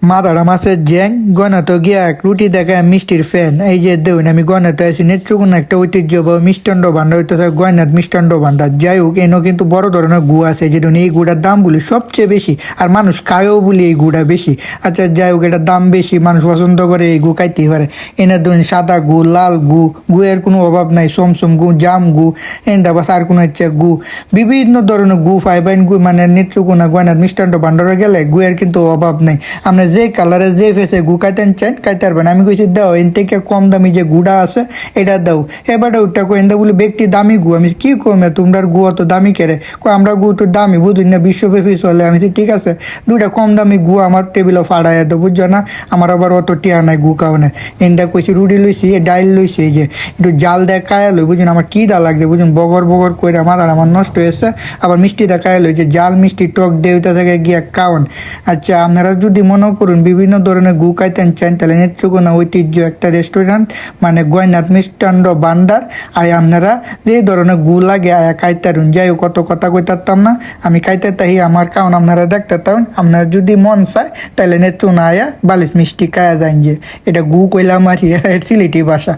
Madara মাছের জ্যাং গনাত গিয়া এক রুটি দেখায় মিষ্টির ফ্যান। এই যে দেখুন আমি গনাতে আছি নেত্রকোনা একটা ঐতিহ্যবাহী মিষ্টান্ন ভান্ডার হইতেছে গয়নাথ মিষ্টান্ন ভান্ডার। যাই হোক এনও কিন্তু বড় ধরনের গু আছে, যে এই গুড়ার দাম বলি সবচেয়ে বেশি, আর মানুষ খায়ও বলি এই গুড়া বেশি। আচ্ছা যাই হোক, এটার দাম বেশি, মানুষ পছন্দ করে, এই গু খাইতেই পারে। এনে ধরুন সাদা গু, লাল গু, গুয়ের কোনো অভাব নাই, সমসম গু, জাম গু, এন্দা বাস আর কোনো ইচ্ছা গু, বিভিন্ন ধরনের গু ফাইবাইন গু, মানে নেত্রকোনা গয়নাথ মিষ্টান্ন ভান্ডারে গেলে গুয়ের কিন্তু অভাব নাই। আমরা যে কালারে যে ফেসে গু খাইতেন চান খাইতে পারবেন। আমি কইছি দাও এন থেকে কম দামি যে গুড়া আছে এটা দাও। এবারে ওটা কইন্দা বলে ব্যক্তি দামি গু। আমি কি কমে তোমরা গু অত দামি কেড়ে আমরা গু তো দামি বুঝুন না, বিশ্বব্যাপী চলে। আমি ঠিক আছে দুইটা কম দামি গু আমার টেবিলে ফাড়াইয়া তো বুঝছো না, আমার আবার অত টিয়া নাই গু কাউনে। এন্দা কইছি রুটি লইছি, ডাইল লইছি, এই যে একটু জাল দেয় কায়া লই বুঝুন, আমার কি দা লাগছে বুঝুন, বগর বগর করে আমার নষ্ট হয়েছে। আবার মিষ্টি দা কায়া লই, যে জাল মিষ্টি টক দেউতা থেকে গিয়া খাওয়ান। আচ্ছা আপনারা যদি মনে করুন বিভিন্ন ধরনের গু খাইতেন চান, তাহলে নেত্রকোনা ঐতিহ্য একটা রেস্টুরেন্ট মানে গয়নাথ মিষ্টান্ন ভান্ডার, আয় আপনারা যে ধরনের গু লাগে আয়া খাইতারুন। যাই হোক কত কথা কইতারতাম না, আমি খাইতে তাই আমার কারণ আপনারা দেখতে তাহন। আপনার যদি মন চায় তাহলে নেত্রকোনা আয়া বালিশ মিষ্টি খায়া যান, যে এটা গু কইলাম আর সিলেটি ভাষা।